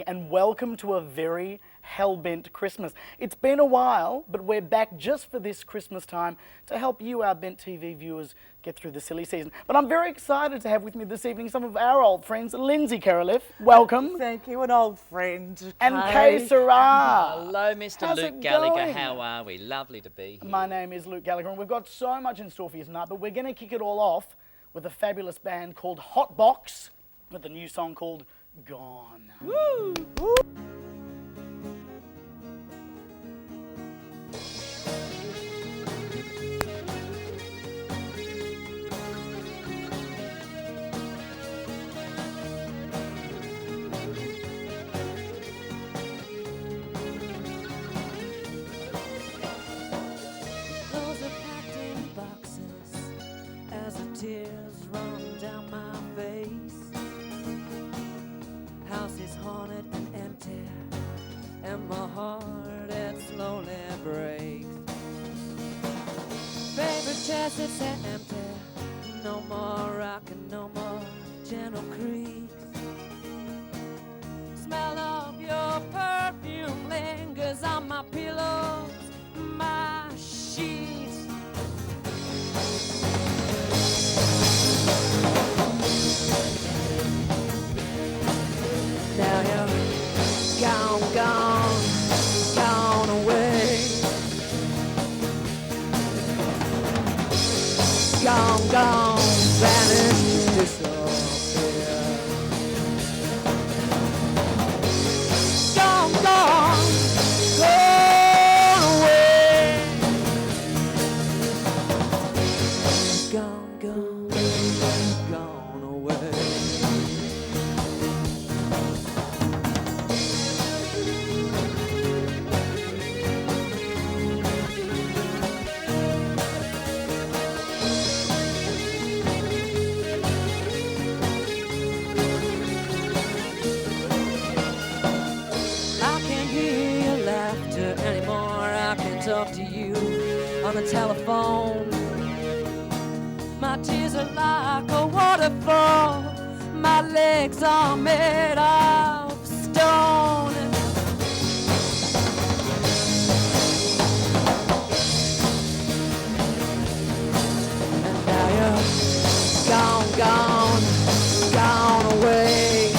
And welcome to a very hell-bent Christmas. It's been a while, but we're back just for this Christmas time to help you, our Bent TV viewers, get through the silly season. But I'm very excited to have with me this evening some of our old friends. Linzi, Kurileff, welcome. Thank you, an old friend. And Kaye, Sera. Hello, Mr. How's Luke it Gallagher. going? How are we? Lovely to be here. My name is Luke Gallagher, and we've got so much in store for you tonight, but we're going to kick it all off with a fabulous band called Hotbox with a new song called Gone. Woo! Woo! Clothes are packed in boxes as the tears run down my face. House is haunted and empty, and my heart it slowly breaks. Favorite chest it's empty, no more rockin', no more gentle creaks. Smell of your perfume lingers on my pillows, my sheets. Now you're gone, gone, gone away. Gone, gone, vanished, disappear. Gone, gone, gone away. Gone, gone, gone away. Talk to you on the telephone. My tears are like a waterfall. My legs are made of stone. And now you're gone, gone, gone away.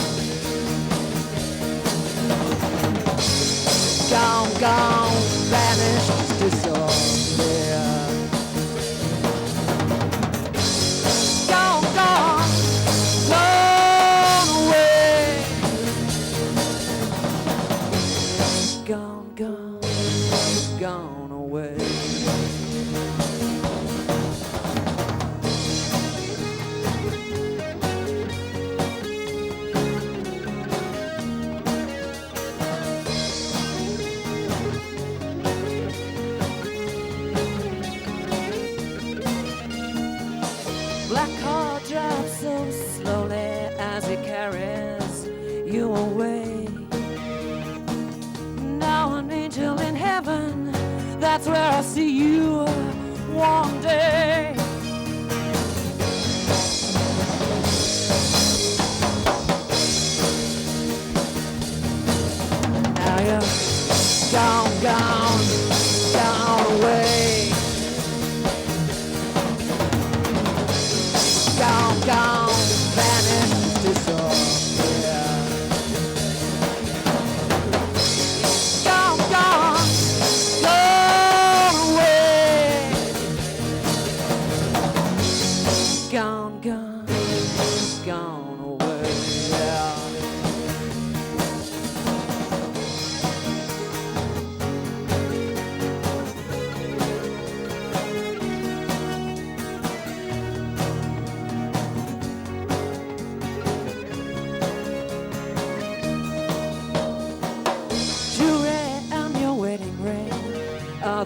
Gone, gone, vanished, disappear. Gone, gone, gone away. Gone, gone, gone away. Black car drives so slowly as it carries you away. Now an angel in heaven, that's where I see you one day. Now you're gone, gone, gone away. Gone, gone, vanished, disappear. Gone, gone, gone away.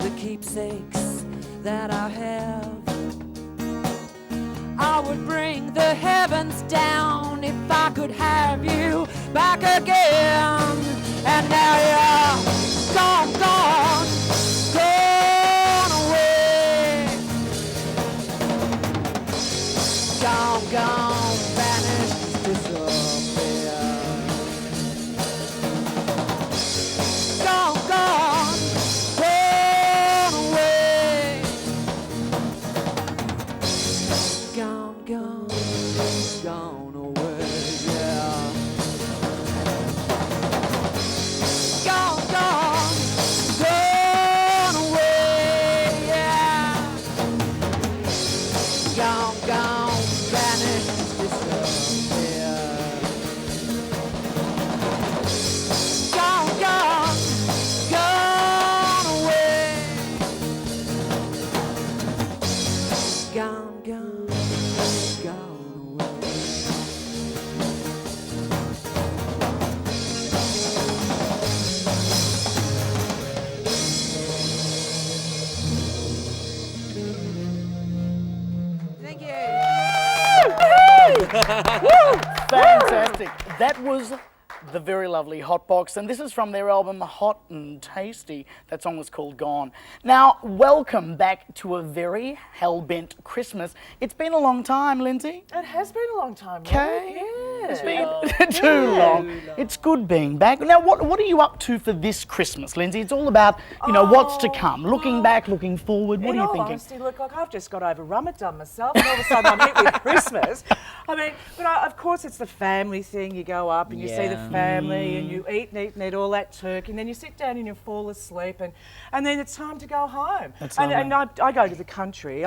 the keepsakes that I have. I would bring the heavens down if I could have you back again. And now you're gone, gone, gone away. Gone, gone, vanished, disappeared. Gone, gone, gone away. Gone, gone, gone away, yeah. Gone, gone, gone away, yeah. Gone, gone, vanished, disappeared. Gone, gone, gone away. Gone, gone, gone away. Thank you. Fantastic. That was the very lovely Hotbox, and this is from their album Hot and Tasty. That song was called Gone. Now, welcome back to a very hell-bent Christmas. It's been a long time, Linzi. It has been a long time, Okay. Yeah. It's been too long. It's good being back. Now, what are you up to for this Christmas, Linzi? It's all about, what's to come. Looking back, looking forward. What are you thinking? Honesty, look, like I've just got over Ramadan myself, and all of a sudden I'm hit with Christmas. I mean, but of course it's the family thing. You go up and you see the family and you eat and eat all that turkey, and then you sit down and you fall asleep, and then it's time to go home. And I go to the country.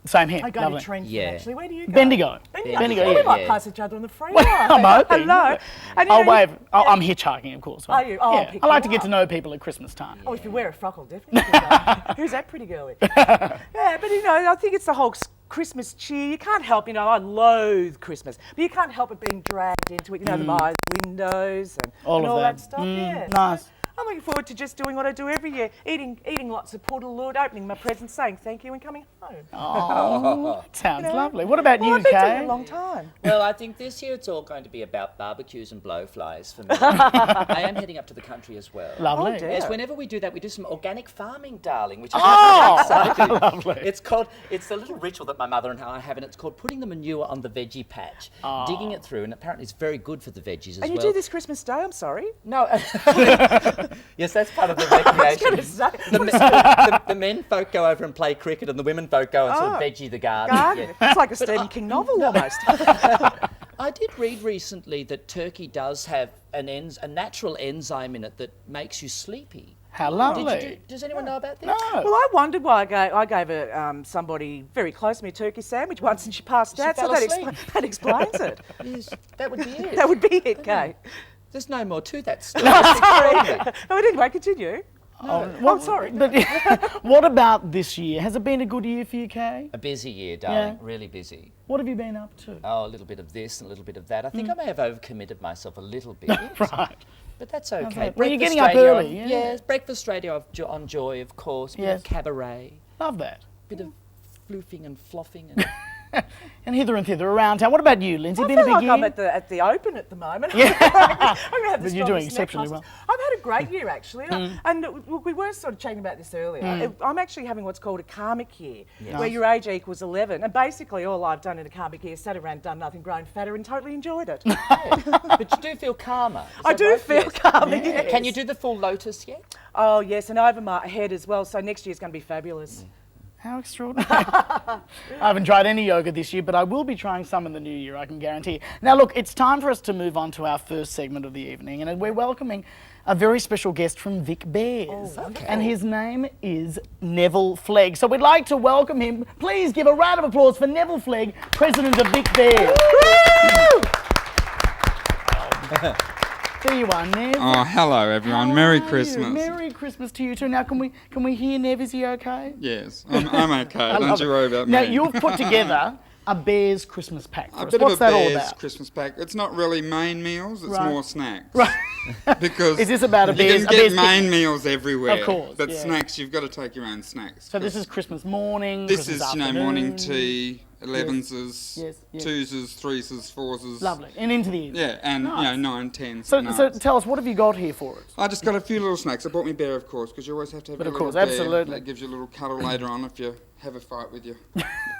Same here. I go Lovely. to Trenton, actually. Where do you go? Bendigo. Bendigo, we might pass each other on the freeway. I'm hoping. Hello. And, I'll wave. I'm hitchhiking, of course. Are you? Oh, yeah. I like to get to know people at Christmas time. Oh, if you wear a frock, I'll definitely go. Who's that pretty girlie? Yeah, but I think it's the whole Christmas cheer. You can't help, I loathe Christmas, but you can't help it being dragged into it. The eyes, windows, and all that stuff. Yeah. Nice. So I'm looking forward to just doing what I do every year, eating lots of portaloo, opening my presents, saying thank you, and coming home. Oh, that sounds lovely. What about you, I've been doing Kaye? it a long time. Well, I think this year it's all going to be about barbecues and blowflies for me. I am heading up to the country as well. Lovely. Oh, dear. Yes, whenever we do that, we do some organic farming, darling, which is Oh, lovely. It's a little ritual that my mother and I have, and it's called putting the manure on the veggie patch, digging it through, and apparently it's very good for the veggies as well. And you do this Christmas Day, I'm sorry. No. Yes, that's part of the recreation. The men folk go over and play cricket, and the women folk go and sort of veggie the garden. Yeah. It's like a Stephen King novel almost. I did read recently that turkey does have a natural enzyme in it that makes you sleepy. How lovely. Does anyone know about this? No. Well, I wondered why I gave somebody very close to me a turkey sandwich once, and she passed out. So fell asleep. that explains it. Yes, that would be it. That would be it, Kaye. There's no more to that story. It's But anyway, continue. Well, sorry. But what about this year? Has it been a good year for you, Kaye? a busy year, darling. Yeah. Really busy. What have you been up to? Oh, a little bit of this and a little bit of that. I think I may have overcommitted myself a little bit. Right. But that's okay. Well, you're Breakfast getting up radio early, yeah. Yes, breakfast radio on Joy, of course. Bit Yes. of cabaret. Love that. Bit of floofing and floffing. And And hither and thither around town. What about you, Linzi? I Been a feel big like year? I'm at the Open at the moment. Yeah. I'm going to have the But you're doing strongest exceptionally net well. prices. I've had a great year, actually. And look, we were sort of chatting about this earlier. I'm actually having what's called a karmic year, where your age equals 11. And basically all I've done in a karmic year is sat around, done nothing, grown fatter, and totally enjoyed it. but you do feel calmer. Is I that do right? feel Yes. calmer, yes. Can you do the full lotus yet? Oh, yes, and over my head as well. So next year's going to be fabulous. How extraordinary. I haven't tried any yoga this year, but I will be trying some in the new year, I can guarantee. Now, look, it's time for us to move on to our first segment of the evening, and we're welcoming a very special guest from Vic Bears. Oh, okay. And his name is Neville Flegg. So we'd like to welcome him. Please give a round of applause for Neville Flegg, president of Vic Bears. There you are, Nev. Oh, hello everyone. How Merry are you? Christmas. Merry Christmas to you too. Now, can we hear Nev? Is he okay? Yes, I'm okay. Don't you worry about Now, me. you've put together a Bears Christmas pack. A bit What's of a that all Bears about? Christmas pack. It's not really main meals, it's Right. more snacks. Right. Because Is this about a Bears? you can get Bears main picnic? meals everywhere. Of course, But yeah. snacks, you've got to take your own snacks. So this is Christmas morning. This Christmas is, afternoon. morning tea, 11s, Yes, yes. 2s, 3s, 4s. Lovely, and into the evening. Yeah, and Nice. 9, 10s. So tell us, what have you got here for us? I just got a few little snacks. I brought me bear, of course, because you always have to have But a of little course, bear. absolutely. That gives you a little cuddle later on if you have a fight with your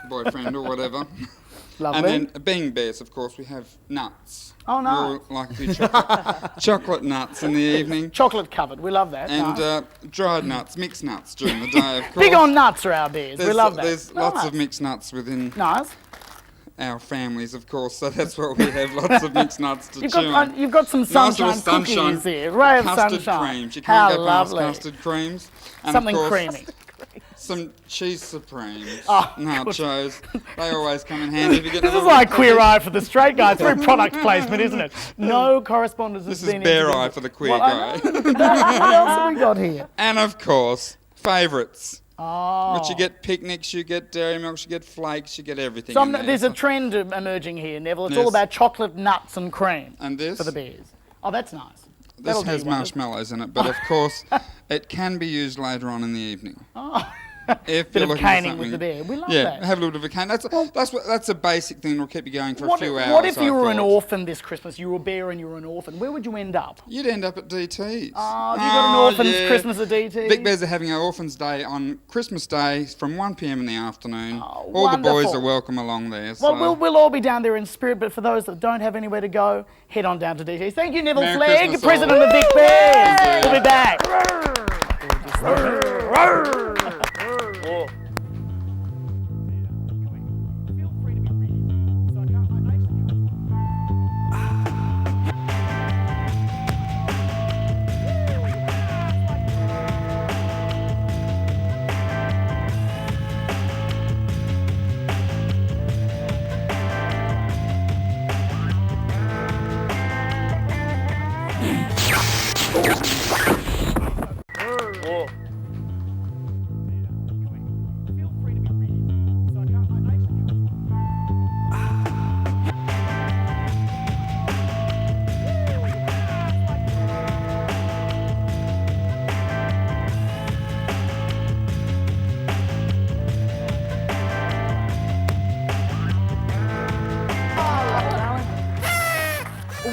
boyfriend or whatever. Lovely. And then, being bears, of course, we have nuts. Oh, nice. We all like a few chocolate nuts in the evening. Chocolate covered, we love that. And Nice. Dried nuts, mixed nuts during the day, of course. Big on nuts are our Bears. We love that. There's lots Nice. of mixed nuts within Nice. our families, of course, so that's what we have, lots of mixed nuts to chew on. You've got some Nice little sunshine cookies here. Ray of custard sunshine. creams. You How can't go past lovely. custard creams. And Something of course, creamy. Some cheese supremes. Oh, nachos. They always come in handy if you get This a is little like Queer cookie. Eye for the straight guy. It's very product placement, isn't it? No correspondence has This is been Bear into Eye this. for the queer Well, I guy. know that. What else have we got here? And of course, favourites. Oh. Which you get picnics, you get dairy milks, you get flakes, you get everything So in there. there's a trend emerging here, Neville. It's Yes. all about chocolate, nuts and cream And this? for the Bears. Oh, that's nice. This That'll do has you wonders. marshmallows in it, but of course, it can be used later on in the evening. Oh. If Bit you're of looking for caning with something- the bear. We love yeah, that. have a little bit of a cane. That's a basic thing that'll keep you going for a What, few hours. what if you I were an thought. orphan this Christmas? You were a bear and you were an orphan. Where would you end up? You'd end up at DT's. Oh, have you got an orphan's Christmas at DT? Big Bears are having our Orphans Day on Christmas Day from 1 p.m. in the afternoon. Oh, all the boys wonderful. are welcome along there. Well, so. we'll all be down there in spirit, but for those that don't have anywhere to go, head on down to DT. Thank you, Neville Merry Flegg, Christmas, President all. of Vic Bears. We'll be back.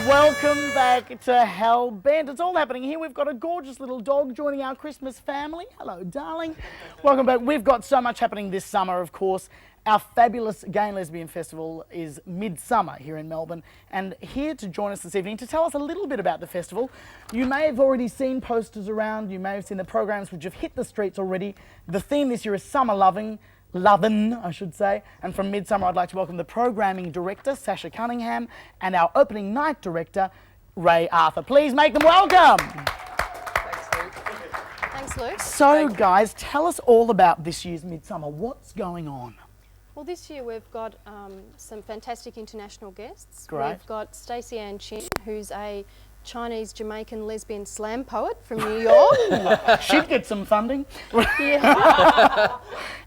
Welcome back to Hellbent. It's all happening here. We've got a gorgeous little dog joining our Christmas family. Hello, darling. Welcome back. We've got so much happening this summer, of course. Our fabulous Gay and Lesbian Festival is Midsumma here in Melbourne. And here to join us this evening to tell us a little bit about the festival. You may have already seen posters around. You may have seen the programs which have hit the streets already. The theme this year is Summer Lovin', I should say. And from Midsumma, I'd like to welcome the programming director, Sacha Cunningham, and our opening night director, Ray Arthur. Please make them welcome. Thanks, Luke. So, guys, tell us all about this year's Midsumma. What's going on? Well, this year we've got some fantastic international guests. Great. We've got Stacey Ann Chin, who's a Chinese-Jamaican lesbian slam poet from New York. She'd get some funding. Yeah.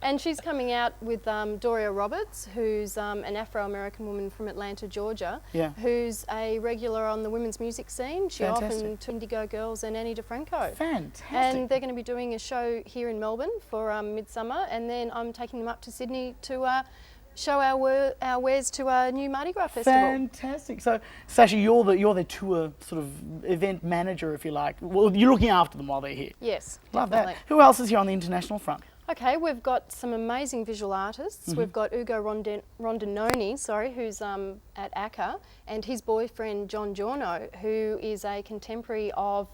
And she's coming out with Doria Roberts, who's an Afro-American woman from Atlanta, Georgia, Yeah. who's a regular on the women's music scene. She often Fantastic. took Indigo Girls and Annie DeFranco. Fantastic. And they're going to be doing a show here in Melbourne for Midsumma, and then I'm taking them up to Sydney to show our wares to a new Mardi Gras festival. Fantastic. So, Sacha, you're the tour sort of event manager, if you like. Well, you're looking after them while they're here. Yes, Love definitely. that. Who else is here on the international front? Okay, we've got some amazing visual artists. We've got Ugo Rondinoni, who's at ACCA, and his boyfriend John Giorno, who is a contemporary of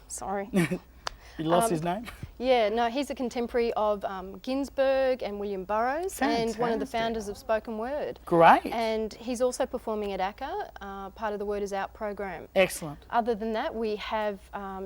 sorry. You lost his name? Yeah, no, he's a contemporary of Ginsberg and William Burroughs, and one of the Fantastic. founders of spoken word. Great. And he's also performing at ACCA, part of the Word Is Out program. Excellent. Other than that, we have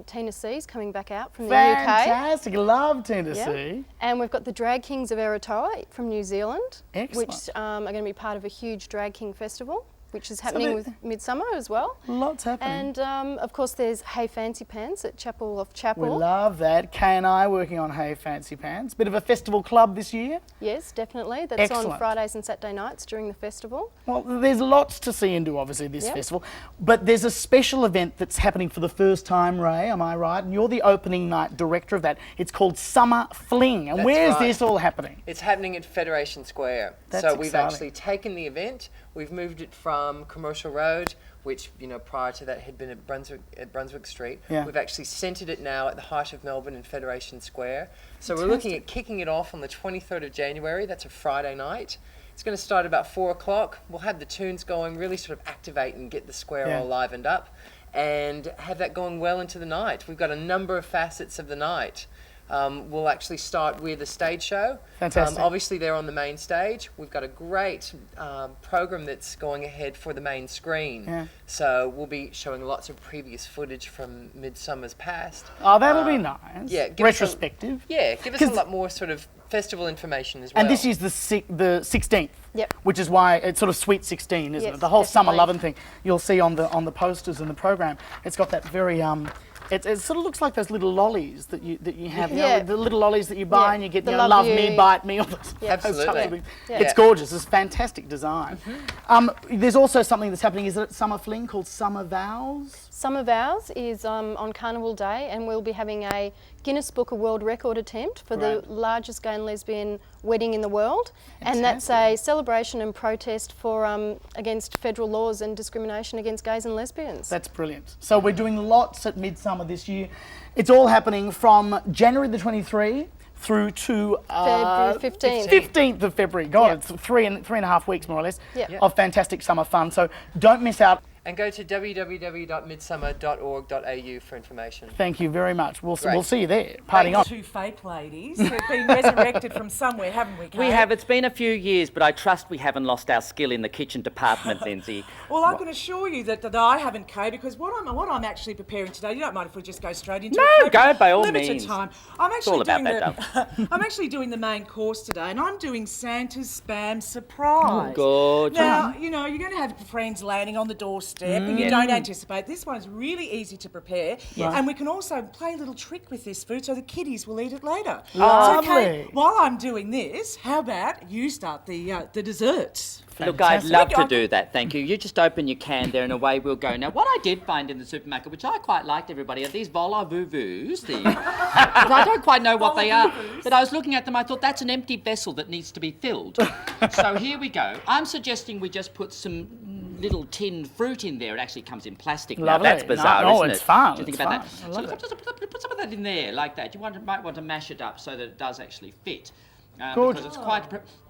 Tina C's coming back out from the UK. Fantastic. Love Tennessee. Yeah. And we've got the Drag Kings of Aotearoa from New Zealand, Excellent. which are going to be part of a huge Drag King festival. which is happening with Midsumma as well. Lots happening. And of course, there's Hey Fancy Pants at Chapel of Chapel. We love that. Kaye and I working on Hey Fancy Pants. Bit of a festival club this year. Yes, definitely. That's on Excellent. Fridays and Saturday nights during the festival. Well, there's lots to see and do, obviously, this festival. But there's a special event that's happening for the first time, Ray, am I right? And you're the opening night director of that. It's called Summer Fling. And That's where's right. this all happening? It's happening at Federation Square. That's so we've exciting. actually taken the event, we've moved it from Commercial Road, which prior to that had been at Brunswick Street. Yeah. We've actually centred it now at the heart of Melbourne in Federation Square. So we're looking at kicking it off on the 23rd of January. That's a Friday night. It's going to start about 4 o'clock. We'll have the tunes going, really sort of activate and get the square all livened up, and have that going well into the night. We've got a number of facets of the night. We'll actually start with a stage show. Fantastic. Obviously, they're on the main stage. We've got a great program that's going ahead for the main screen. Yeah. So we'll be showing lots of previous footage from Midsumma's past. Oh, that'll be nice. Yeah, give us retrospective. give us a lot more sort of festival information as well. And this is the 16th, Yep. which is why it's sort of Sweet 16, isn't Yes, it? The whole summer definitely. lovin' thing you'll see on the posters in the program. It's got that very it sort of looks like those little lollies that you have, Yeah. the little lollies that you buy Yeah, and you get, the love love me, you. bite me, all those, Yeah. those types of Absolutely. things. Yeah. It's gorgeous. It's fantastic design. There's also something that's happening, is it at Summer Fling, called Summer Vows? Summer Vows is on Carnival Day, and we'll be having a Guinness Book of World Record attempt for the largest gay and lesbian wedding in the world. And that's a celebration and protest for against federal laws and discrimination against gays and lesbians. That's brilliant. So we're doing lots at Midsumma this year. It's all happening from January the 23rd through to February 15th. 15th of February. God, Yep. it's three and a half weeks more or less Yep. of fantastic summer fun. So don't miss out. And go to www.midsumma.org.au for information. Thank you very much. We'll Great. see you there. Partying on. Two fake ladies who've been resurrected from somewhere, haven't we, Kaye? We have. It's been a few years, but I trust we haven't lost our skill in the kitchen department, Linzi. Well, I can assure you that I haven't, Kaye, because what I'm actually preparing today. You don't mind if we just go straight into No, it? go by all limited means. time. I'm It's all actually about that, I'm actually doing the main course today, and I'm doing Santa's spam surprise. Gorgeous. Now, you're going to have friends landing on the doorstep, and you don't anticipate. This one's really easy to prepare, and we can also play a little trick with this food so the kiddies will eat it later. Lovely. So, Kaye, while I'm doing this, how about you start the desserts? Look, I'd love to Fantastic. do that, thank you. You just open your can there and away we'll go. Now, what I did find in the supermarket, which I quite liked, everybody, are these vol-au-vent-vous. I don't quite know what they are, but I was looking at them, I thought that's an empty vessel that needs to be filled. So here we go. I'm suggesting we just put some little tinned fruit in there. It actually comes in plastic now. Lovely. That's bizarre, No, isn't it's it? fun, Do you think it's about fun. I that? love So it. just put some of that in there, like that. You might want to mash it up so that it does actually fit. Gorgeous. Because it's quite...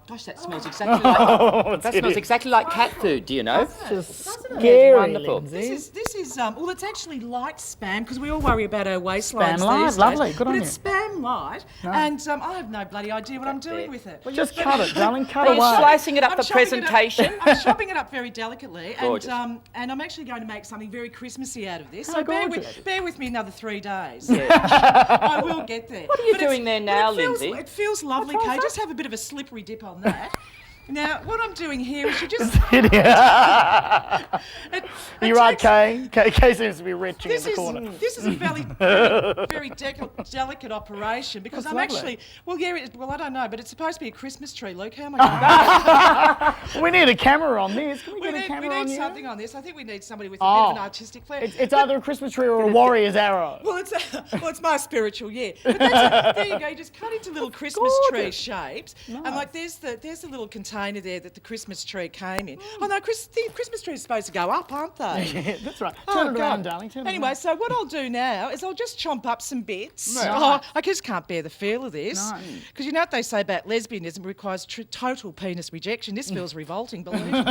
Gosh, that smells exactly like... that smells exactly like cat food, do you know? Just Doesn't it? scary, Wonderful. Lindsay. This is well, it's actually light spam because we all worry about our waistlines Spam light, these days. lovely, good but on it's spam light, and I have no bloody idea what I'm doing with it. Just cut it, darling. Cut Are you away. slicing it up I'm for chopping it up- presentation? I'm chopping it up very delicately, Gorgeous. and I'm actually going to make something very Christmassy out of this. Oh, So gorgeous. bear with me another 3 days. I will get there. What are you But it's- doing there but now, it feels, Lindsay? It feels lovely, What's Kaye. that? Just have a bit of a slippery dip on that. Now, what I'm doing here is you just... You're right, takes- Kaye. Kaye seems to be retching in This the corner. is a very delicate operation because That's I'm lovely. actually I don't know, but it's supposed to be a Christmas tree. Luke, how am I going? We need a camera on this. Can we We get a camera need on you? something on this. I think we need somebody with a bit of an artistic flair. It's either a Christmas tree or a warrior's arrow. Well, it's my spiritual year. But there you go. You just cut into little Christmas tree shapes, and like there's the little container there that the Christmas tree came in. Oh no, the Christmas tree is supposed to go up, aren't they? Yeah, that's right. Oh, Turn it around, God. darling. Turn it Anyway, around. so what I'll do now is I'll just chomp up some bits. Right. Oh, I just can't bear the feel of this. No. Because you know what they say about lesbianism requires total penis rejection. This feels revolting, believe me.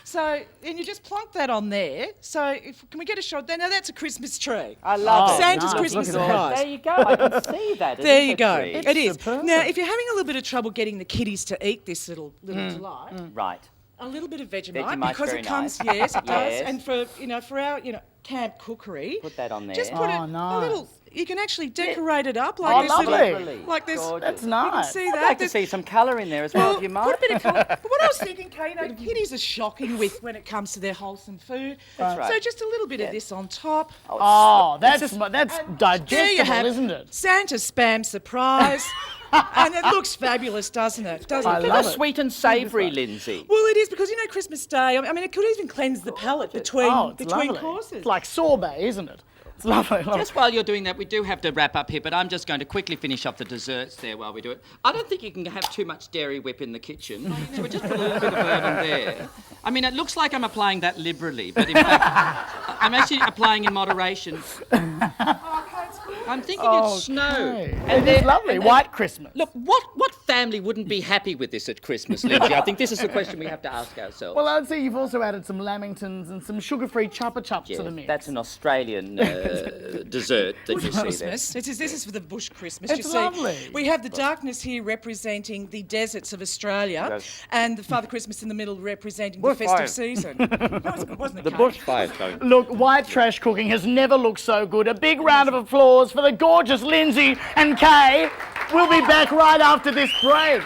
So, and you just plonk that on there. So, can we get a shot there? Now, that's a Christmas tree. I love Oh, it. Santa's nice. Christmas Look at that. surprise. There you go. I can see that. It There is you a go. tree. It is. superb. Now, if you're having a little bit of trouble getting the kiddies to eat this little delight, Right. a little bit of Vegemite Vegemite's because very it comes. nice. Yes, it does. Yes. And for our camp cookery, Put that on there. just put Oh, a nice. little. you can actually decorate it up like Oh, this. lovely. Like this. That's You nice. can see I'd that. like to see some colour in there as well, if you Put might. a bit of colour. But what I was thinking, Kaye, you know, kiddies are shocking when it comes to their wholesome food. That's right. So just a little bit of this on top. Oh, that's There digestible, you have isn't it? Santa's spam surprise. And it looks fabulous, doesn't it? Doesn't I it? love it. Sweet and savoury, Lindsay. Well, it is because, you know, Christmas Day, I mean, it could even cleanse the palate between It's lovely. courses. It's like sorbet, isn't it? It's lovely. Just while you're doing that, we do have to wrap up here, but I'm just going to quickly finish off the desserts there while we do it. I don't think you can have too much dairy whip in the kitchen, so we just put a little bit of bourbon there. I mean, it looks like I'm applying that liberally, but in fact, I'm actually applying in moderation. I'm thinking it's snow. It is lovely. White Christmas. Look, what family wouldn't be happy with this at Christmas, Lindsay? I think this is the question we have to ask ourselves. Well, I'd say you've also added some lamingtons and some sugar-free chuppa chups to the mix. That's an Australian dessert that you see there. Christmas. This is for the bush Christmas. It's you see, lovely. we have the darkness here representing the deserts of Australia, and the Father Christmas in the middle representing the festive season. That was good, wasn't it, Kaye? Bushfire, Tony. Look, white trash cooking has never looked so good. A big round of applause for the gorgeous Linzi and Kaye. We'll be back right after this break.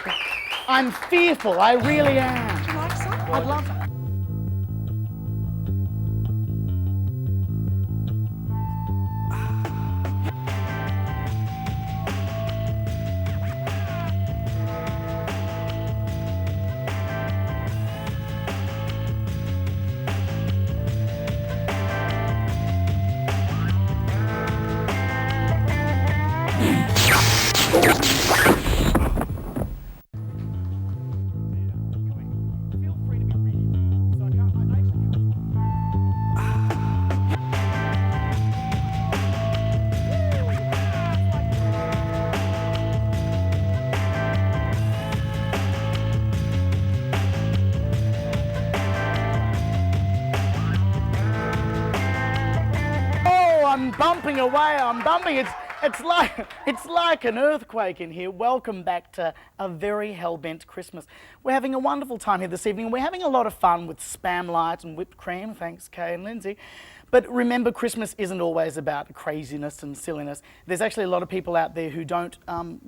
I'm fearful, I really am. Do you like some? I'd love that. I'm bumping away, I'm bumping. It's like an earthquake in here. Welcome back to a very hell-bent Christmas. We're having a wonderful time here this evening. We're having a lot of fun with spam light and whipped cream, thanks Kaye and Linzi. But remember, Christmas isn't always about craziness and silliness. There's actually a lot of people out there who don't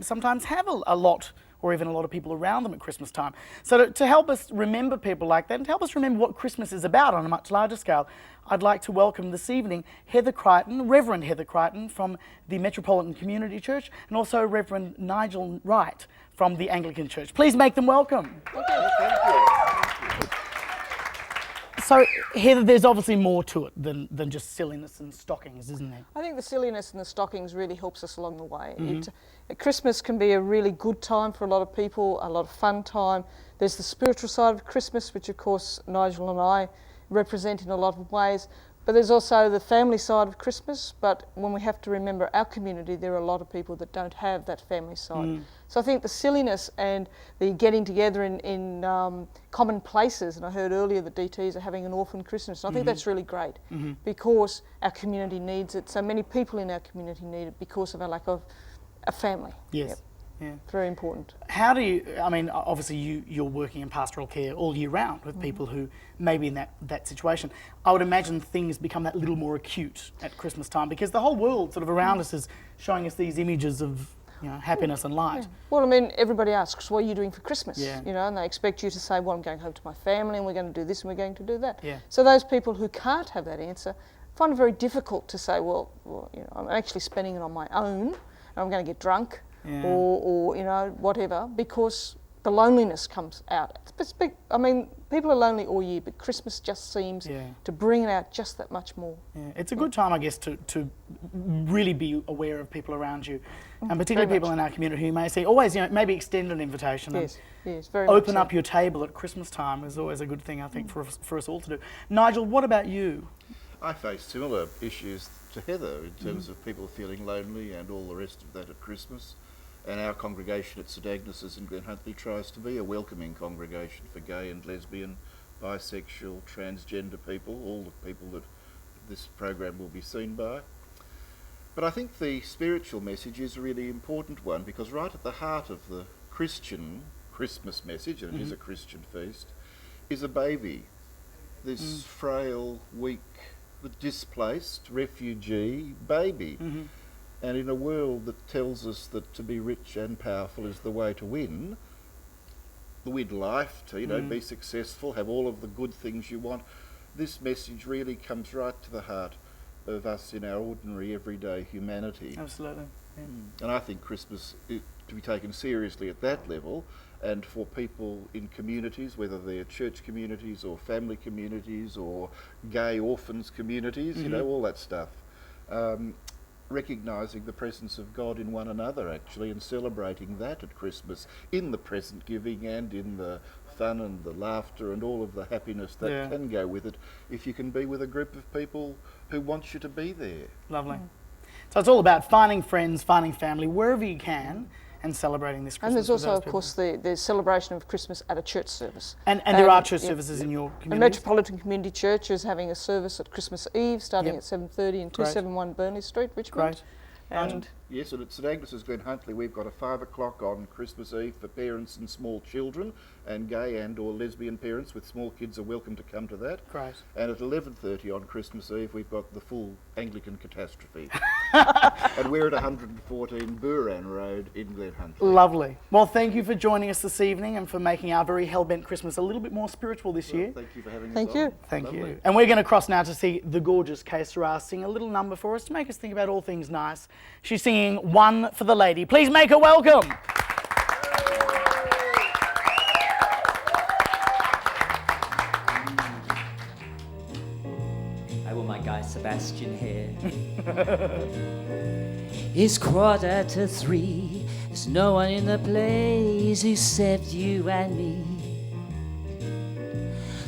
sometimes have a lot or even a lot of people around them at Christmas time. So to help us remember people like that and to help us remember what Christmas is about on a much larger scale, I'd like to welcome this evening Heather Creighton, Reverend Heather Creighton from the Metropolitan Community Church, and also Reverend Nigel Wright from the Anglican Church. Please make them welcome. Okay, thank you. So, Heather, there's obviously more to it than just silliness and stockings, isn't there? I think the silliness and the stockings really helps us along the way. Christmas can be a really good time for a lot of people, a lot of fun time. There's the spiritual side of Christmas, which of course Nigel and I represent in a lot of ways. But there's also the family side of Christmas. But when we have to remember our community, there are a lot of people that don't have that family side. So I think the silliness and the getting together in common places, and I heard earlier that DTs are having an orphan Christmas, and I think that's really great because our community needs it. So many people in our community need it because of our lack of a family. Yes. Yeah. Very important. How do you, I mean, obviously you're working in pastoral care all year round with people who may be in that situation. I would imagine things become that little more acute at Christmas time because the whole world sort of around us is showing us these images of, you know, happiness and light. Well, I mean, everybody asks, what are you doing for Christmas? Yeah. You know, and they expect you to say, well, I'm going home to my family and we're going to do this and we're going to do that. Yeah. So those people who can't have that answer find it very difficult to say, well, you know, I'm actually spending it on my own and I'm going to get drunk. Yeah. Or you know, whatever, because the loneliness comes out. I mean, people are lonely all year, but Christmas just seems to bring it out just that much more. Yeah. It's a good time, I guess, to really be aware of people around you, and particularly people in our community who may say, always, you know, maybe extend an invitation. Yes, very open much up your table at Christmas time is always a good thing, I think, for us all to do. Nigel, what about you? I face similar issues to Heather in terms of people feeling lonely and all the rest of that at Christmas. And our congregation at St Agnes's in Glen Huntly tries to be a welcoming congregation for gay and lesbian, bisexual, transgender people, all the people that this program will be seen by. But I think the spiritual message is a really important one because right at the heart of the Christian Christmas message, and it is a Christian feast, is a baby. This frail, weak, displaced refugee baby. And in a world that tells us that to be rich and powerful is the way to win life, to be successful, have all of the good things you want, this message really comes right to the heart of us in our ordinary, everyday humanity. Absolutely. Yeah. And I think Christmas is to be taken seriously at that level, and for people in communities, whether they're church communities or family communities or gay orphans communities, all that stuff. Recognising the presence of God in one another, actually, and celebrating that at Christmas, in the present giving and in the fun and the laughter and all of the happiness that can go with it, if you can be with a group of people who want you to be there. Lovely. So it's all about finding friends, finding family, wherever you can, and celebrating this Christmas. And there's with also, those of people. course, the celebration of Christmas at a church service. And there are church services in your community? The Metropolitan Community Church is having a service at Christmas Eve, starting at 7:30 in 271 Burnley Street, Richmond. Great. And yes, and at St Agnes's Glen Huntly we've got a 5 o'clock on Christmas Eve for parents and small children, and gay and or lesbian parents with small kids are welcome to come to that. Great. And at 11:30 on Christmas Eve we've got the full Anglican catastrophe. And we're at 114 Buran Road in Glen Huntly. Lovely. Well, thank you for joining us this evening and for making our very hell-bent Christmas a little bit more spiritual this year. Thank you for having us Thank on. you. Thank Lovely. you. And we're going to cross now to see the gorgeous Kaye Sera sing a little number for us to make us think about all things nice. She's singing One for the Lady. Please make her welcome. I want my guy Sebastian here. It's 2:45. There's no one in the place except you and me.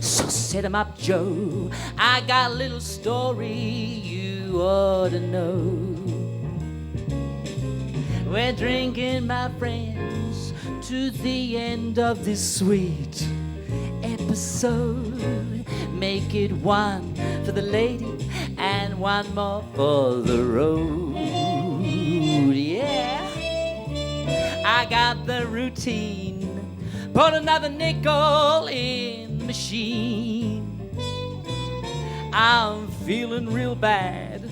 So set 'em up, Joe. I got a little story you ought to know. We're drinking, my friends, to the end of this sweet episode. Make it one for the lady and one more for the road. Yeah, I got the routine. Put another nickel in the machine. I'm feeling real bad.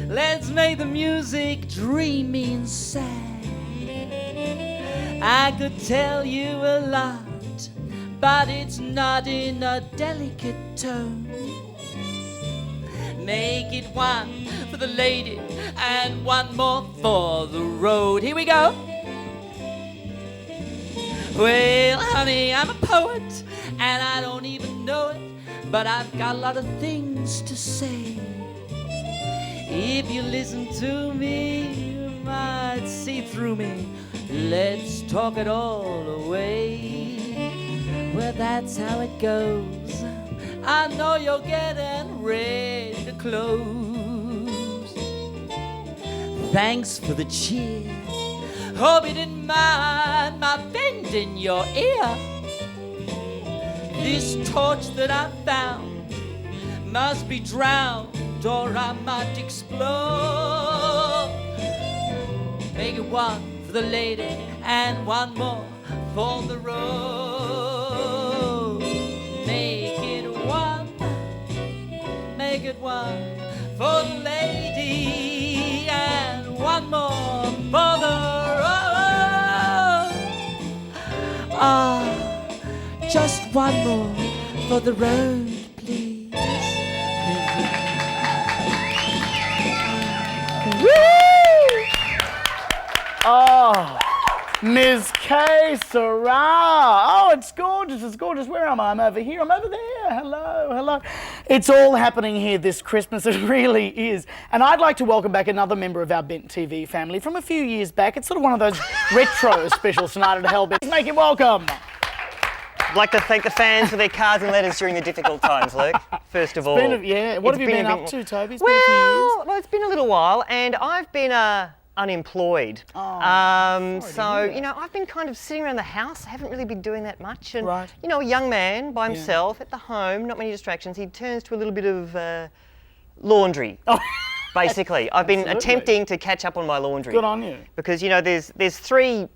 Let's make the music dreamy and sad. I could tell you a lot, but it's not in a delicate tone. Make it one for the lady and one more for the road. Here we go. Well, honey, I'm a poet, and I don't even know it, but I've got a lot of things to say. If you listen to me, you might see through me. Let's talk it all away. Well, that's how it goes. I know you're getting ready to close. Thanks for the cheer. Hope you didn't mind my bending your ear. This torch that I found must be drowned, or I might explode. Make it one for the lady and one more for the road. Make it one for the lady and one more for the road. Ah, just one more for the road, please. Oh, Ms. Kaye Sera. Oh, it's gorgeous, it's gorgeous. Where am I? I'm over here, I'm over there. Hello, hello. It's all happening here this Christmas, it really is. And I'd like to welcome back another member of our Bent TV family from a few years back. It's sort of one of those retro specials tonight at Hellbent. Let's make him welcome. I'd like to thank the fans for their cards and letters during the difficult times, Luke, first of all. What have you been up to, Toby? It's been a few years. Well, it's been a little while, and I've been unemployed. So, you know, I've been kind of sitting around the house. I haven't really been doing that much. And, you know, a young man by himself at the home, not many distractions, he turns to a little bit of laundry. Basically, I've been attempting to catch up on my laundry. Good on you. Because, you know, there's three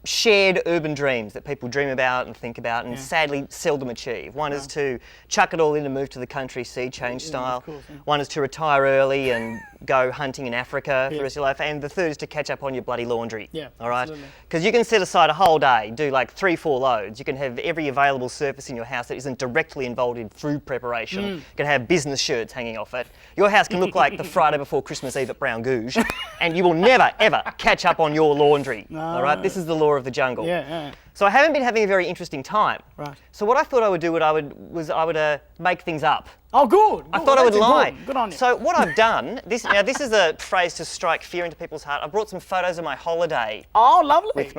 shared urban dreams that people dream about and think about and sadly seldom achieve. One is to chuck it all in and move to the country, sea change style. Of course, One is to retire early and go hunting in Africa for the rest of your life. And the third is to catch up on your bloody laundry. Yeah, all right? absolutely. Because you can set aside a whole day, do like 3-4 loads. You can have every available surface in your house that isn't directly involved in food preparation. You can have business shirts hanging off it. Your house can look like the Friday before Christmas Eve at Brown Gouge. And you will never, ever catch up on your laundry. No. All right? This is the law of the jungle. Yeah. So I haven't been having a very interesting time. Right. So what I thought I would do, I would make things up. Oh, good. I thought I would lie. Good on you. So what I've done, this is a phrase to strike fear into people's heart. I brought some photos of my holiday. Oh, lovely. With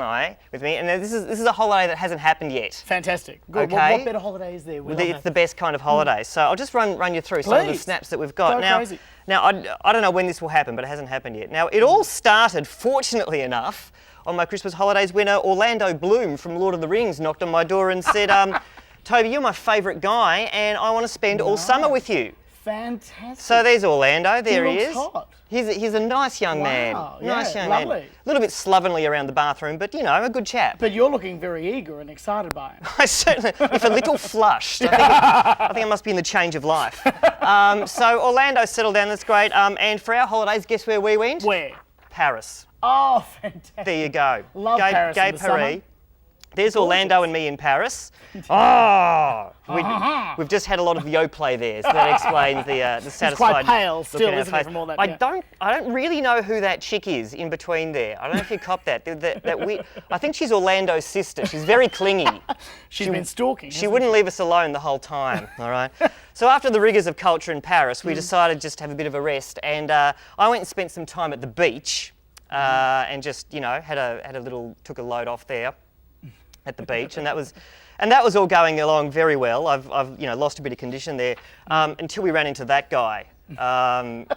me, and this is a holiday that hasn't happened yet. Fantastic. Good. Okay. What better holiday is there? It's the best kind of holiday. So I'll just run you through some of the snaps that we've got. Go crazy. Now I don't know when this will happen, but it hasn't happened yet. Now it all started, fortunately enough, on my Christmas holidays when Orlando Bloom from Lord of the Rings knocked on my door and said, Toby, you're my favourite guy and I want to spend all summer with you. Fantastic. So there's Orlando, there he is. Hot. He's a nice young man. Nice young man. Lovely. A little bit slovenly around the bathroom, but a good chap. But you're looking very eager and excited by it. I certainly, if a little flushed. I think I must be in the change of life. So Orlando settled down, that's great. And for our holidays, guess where we went? Where? Paris. Oh, fantastic. There you go. Love Paris in the summer. There's Orlando and me in Paris. We've just had a lot of Yoplait there, so that explains the satisfied. It's quite pale look still, in our isn't it, face. from all that? I don't really know who that chick is in between there. I don't know if you copped that. I think she's Orlando's sister. She's very clingy. She's been stalking. She wouldn't leave us alone the whole time. All right. So after the rigours of culture in Paris, we decided just to have a bit of a rest, and I went and spent some time at the beach, and just took a load off there at the beach, and that was all going along very well. I've lost a bit of condition there until we ran into that guy, and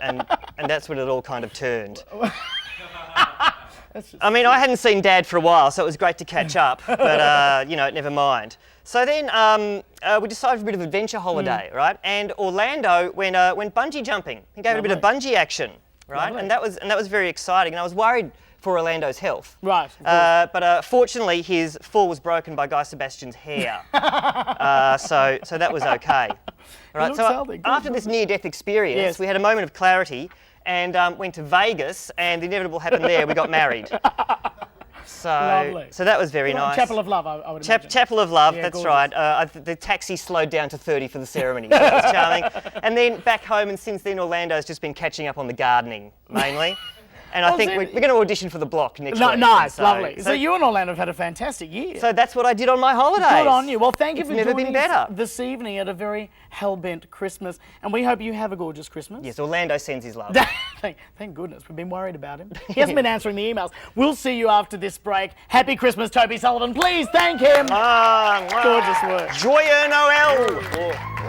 that's when it all kind of turned. I mean, I hadn't seen Dad for a while, so it was great to catch up, but never mind. So then we decided for a bit of adventure holiday, right? And Orlando went bungee jumping. He gave it a bit of bungee action, right? And that was very exciting. And I was worried for Orlando's health. Right. But fortunately, his fall was broken by Guy Sebastian's hair. So that was okay. Right. So after this near-death experience, we had a moment of clarity and went to Vegas, and the inevitable happened there. We got married. So that was very nice. Chapel of Love, I would imagine. Chapel of Love, Yeah, that's gorgeous. right. The taxi slowed down to 30 for the ceremony, so that was charming. And then back home, and since then Orlando's just been catching up on the gardening, mainly. And I think we're going to audition for the block next week. Nice, lovely. So you and Orlando have had a fantastic year. So that's what I did on my holidays. Good on you. Well, thank you It's for never joining been better. us this evening at a very hell-bent Christmas. And we hope you have a gorgeous Christmas. Yes, Orlando sends his love. Thank goodness. We've been worried about him. He hasn't been answering the emails. We'll see you after this break. Happy Christmas, Toby Sullivan. Please thank him. Gorgeous work. Joyeux Noël.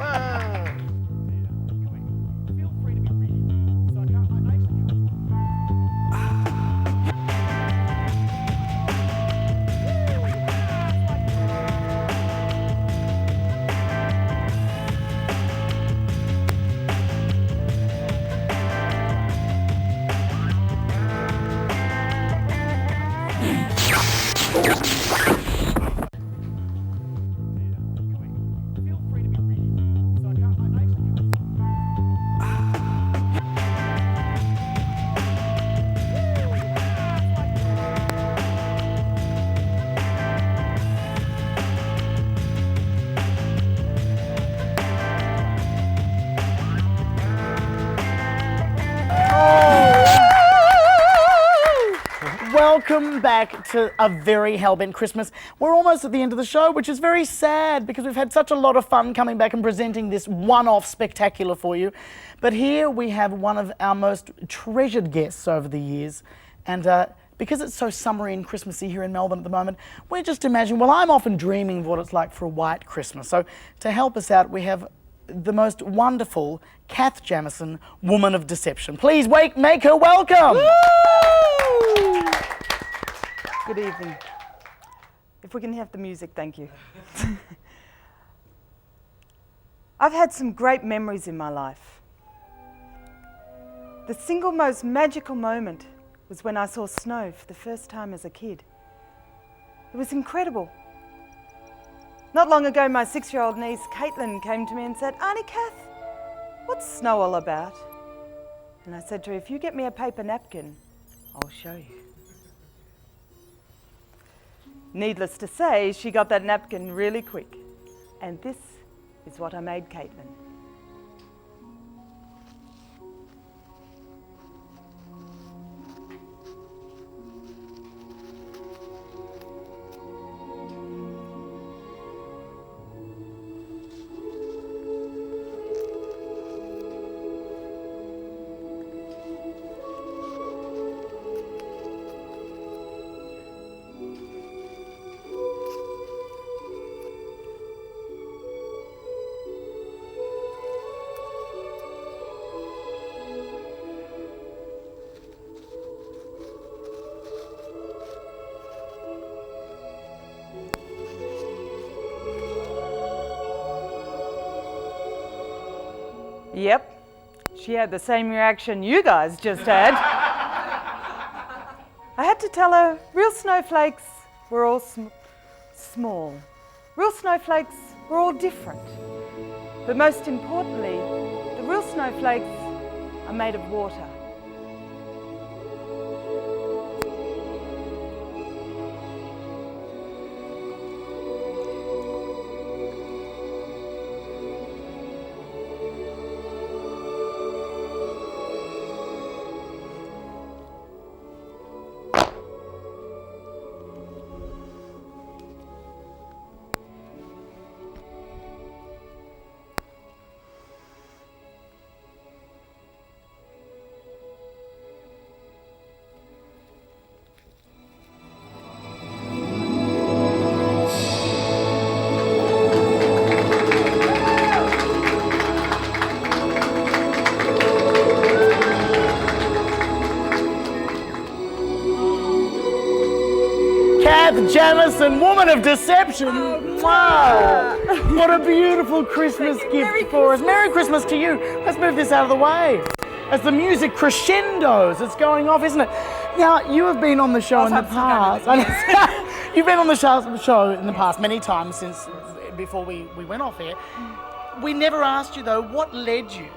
Welcome back to a very hell-bent Christmas. We're almost at the end of the show, which is very sad because we've had such a lot of fun coming back and presenting this one-off spectacular for you. But here we have one of our most treasured guests over the years. And because it's so summery and Christmassy here in Melbourne at the moment, we're just imagining, well, I'm often dreaming of what it's like for a white Christmas. So to help us out, we have the most wonderful Cath Jamieson, Woman of Deception. Please make her welcome. Woo! Good evening. If we can have the music, thank you. I've had some great memories in my life. The single most magical moment was when I saw snow for the first time as a kid. It was incredible. Not long ago, my 6-year-old niece, Caitlin, came to me and said, Auntie Cath, what's snow all about? And I said to her, if you get me a paper napkin, I'll show you. Needless to say, she got that napkin really quick. And this is what I made Caitlin. Yep, she had the same reaction you guys just had. I had to tell her real snowflakes were all small. Real snowflakes were all different. But most importantly, the real snowflakes are made of water. Jamieson, woman of deception. Wow. What a beautiful Christmas gift for us. Merry Christmas to you. Let's move this out of the way. As the music crescendos, it's going off, isn't it? Now, you have been on the show in the past. You've been on the show in the past many times since before we went off here. We never asked you, though, what led you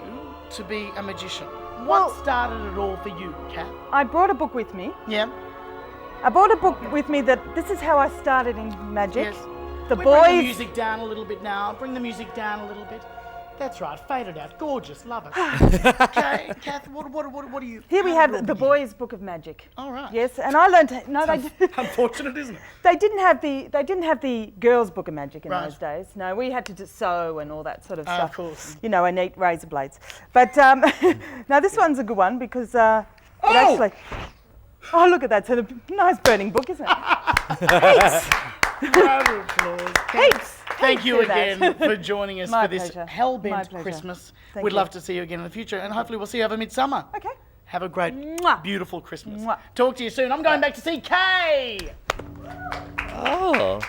to be a magician? What started it all for you, Cath? I brought a book with me. Yeah. I brought a book with me that this is how I started in magic. Yes. The Bring boys. the music down a little bit now. Bring the music down a little bit. That's right. Fade it out. Gorgeous. Love it. Okay, Cath. What do you? Here we have the boys' book of magic. All right. Yes, and I learned. No, they didn't. Unfortunate, isn't it? They didn't have the girls' book of magic in those days. No, we had to just sew and all that sort of stuff. Of course. You know, and eat razor blades. But now this one's a good one because it actually. Oh, look at that. It's a nice burning book, isn't it? Heaps. Round of applause. Heaps. Thank you again for joining us My for this pleasure. hell-bent My pleasure. Christmas. Thank We'd you. love to see you again in the future, and hopefully we'll see you over Midsumma. Okay. Have a great, Mwah. beautiful Christmas. Mwah. Talk to you soon. I'm going back to see Kaye. Oh.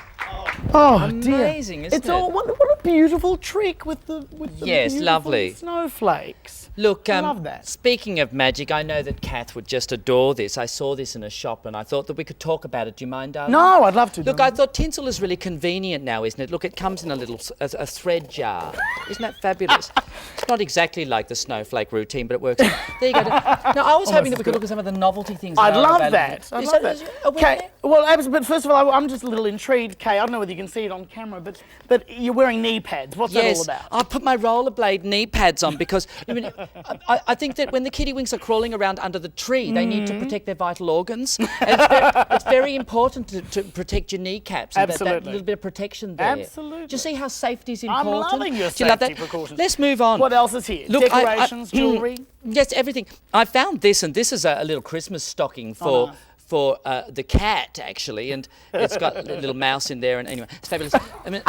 Oh, Amazing, dear. isn't It's it? all what a beautiful trick with the Yes, beautiful lovely. snowflakes. Look, I love that. Speaking of magic, I know that Cath would just adore this. I saw this in a shop and I thought that we could talk about it. Do you mind, darling? No, I'd love to. Look, I thought tinsel is really convenient now, isn't it? Look, it comes in a little a thread jar. Isn't that fabulous? It's not exactly like the snowflake routine, but it works. There you go. Now, I was hoping that we could look at some of the novelty things. I'd love available. that. I'd love that. Are we Kaye, there? well, but first of all, I'm just a little intrigued, Kaye. I don't know whether you can see it on camera, but you're wearing knee pads. What's that all about? I put my rollerblade knee pads on because I think that when the kittywinks are crawling around under the tree, they need to protect their vital organs. It's very important to protect your kneecaps. And that little bit of protection there. Absolutely. Do you see how safety is I'm important? loving your Do you love safety that? precautions. Let's move on. What else is here? Look, Decorations, jewellery? Yes, everything. I found this, and this is a little Christmas stocking for the cat, actually, and it's got a little mouse in there, and anyway, it's fabulous. I mean,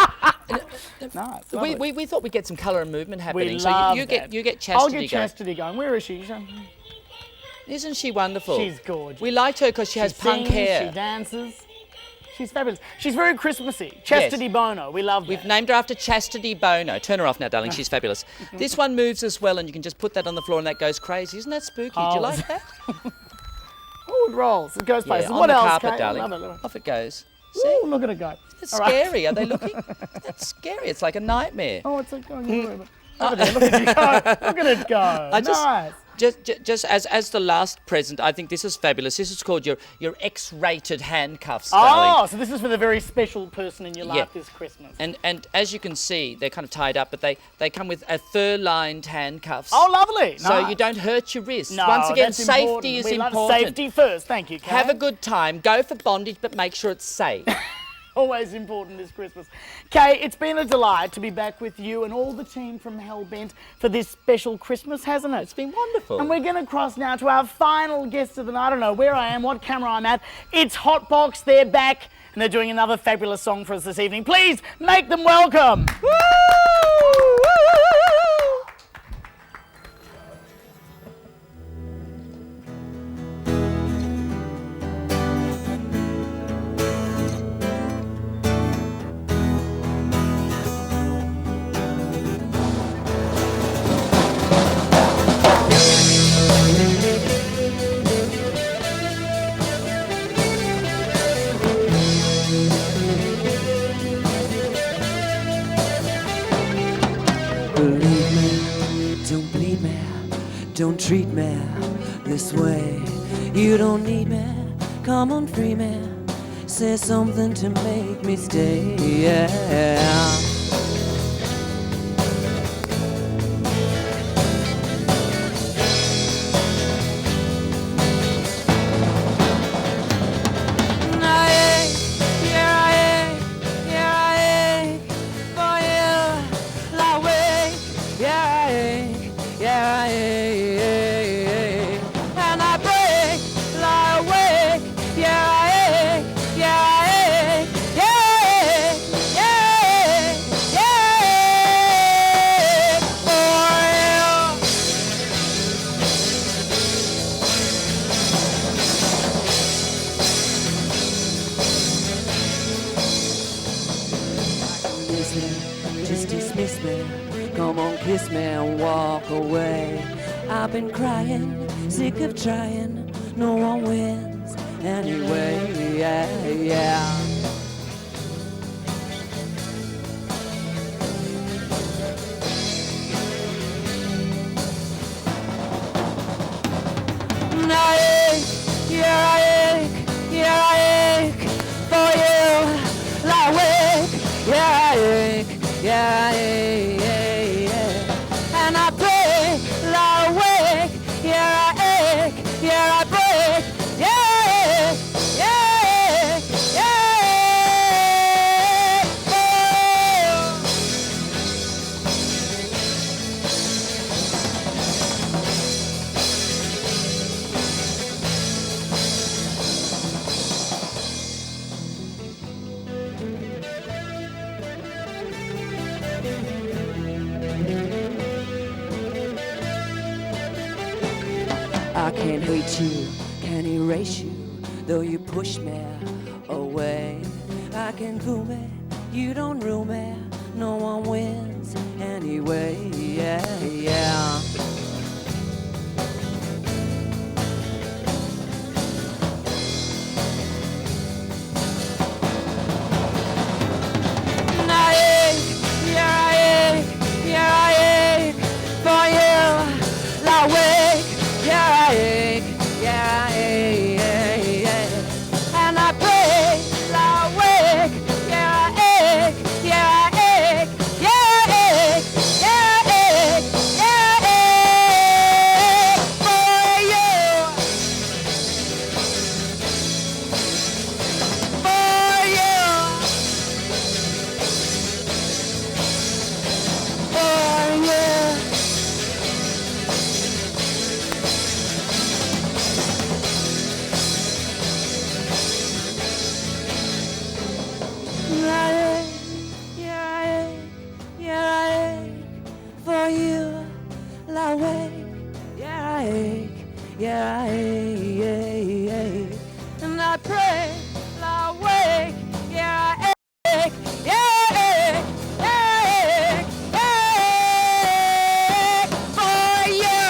Nice. we thought we'd get some colour and movement happening. We So love you that. get Chastity I'll get going. Chastity going. Where is she? Isn't she wonderful? She's gorgeous. We liked her because she has punk sings, hair. She dances. She's fabulous. She's very Christmassy. Chastity Bono. We love that. We've named her after Chastity Bono. Turn her off now, darling. She's fabulous. This one moves as well, and you can just put that on the floor, and that goes crazy. Isn't that spooky? Do you like that? Oh, it rolls. It goes places. on What the else, carpet, Kaye? darling. I love it. Off it goes. Ooh, look at it go. It's All right. scary. Are they looking? That's scary. It's like a nightmare. Oh, it's like going a little bit. Look at it, look at it go. Look at it go. Nice. Just as the last present, I think this is fabulous. This is called your X-rated handcuffs, darling. Oh, so this is for the very special person in your life this Christmas. And as you can see, they're kind of tied up, but they come with a fur-lined handcuffs. Oh, lovely. So Nice. you don't hurt your wrists. No, Once again, that's safety important. is We love important. safety first. Thank you, Kaye. Have a good time. Go for bondage, but make sure it's safe. Always important this Christmas. Kaye, it's been a delight to be back with you and all the team from Hellbent for this special Christmas, hasn't it? It's been wonderful. And we're going to cross now to our final guest of the night. I don't know where I am, what camera I'm at. It's Hotbox. They're back and they're doing another fabulous song for us this evening. Please make them welcome. Woo! Believe me, don't bleed me, don't treat me this way. You don't need me, come on, free me. Say something to make me stay. Yeah. Just dismiss me, come on, kiss me and walk away. I've been crying, sick of trying, no one wins anyway, yeah. And I ache, yeah, I ache, yeah, I ache for you. I wake, yeah, I ache, yeah, I ache, yeah. And I pray, I wake, yeah, I ache, yeah, I break, yeah, yeah, yeah. I can't hate you, can't erase you, though you push me away. I can fool me, you don't rule me, no one wins anyway, yeah. And I ache, yeah, I ache, yeah, I ache for you. I wake, yeah, I ache, yeah, I ache, yeah. And I pray, I wake, yeah, I ache, yeah, I ache, yeah, I ache, yeah, I ache, yeah, I ache for you. For you. For you. For you, I wake, yeah, I ache, yeah, I ache, and I pray, I wake, yeah, I ache, yeah, I ache, yeah, I ache, for you,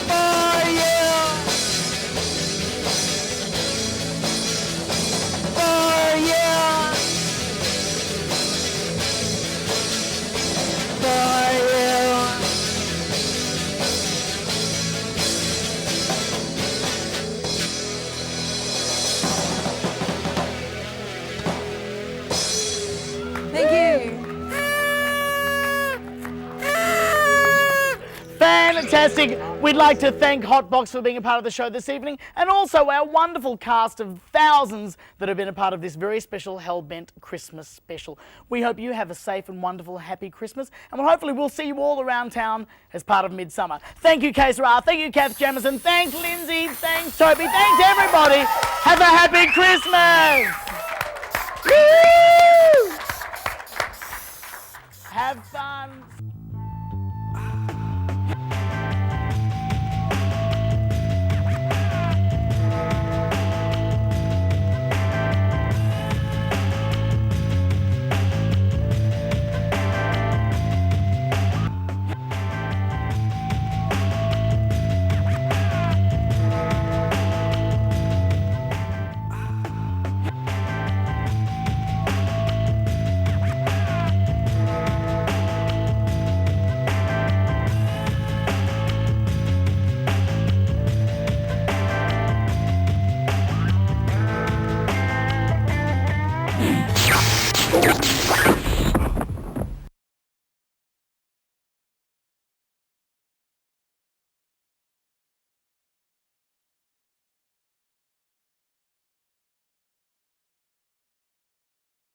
for you. Fantastic. We'd like to thank Hotbox for being a part of the show this evening, and also our wonderful cast of thousands that have been a part of this very special Hellbent Christmas special. We hope you have a safe and wonderful, happy Christmas, and hopefully we'll see you all around town as part of Midsumma. Thank you, Kaye, Sera. Thank you, Cath, Jamieson. Thanks, Linzi. Thanks, Toby. Thanks, everybody. Have a happy Christmas. Woo! Have fun.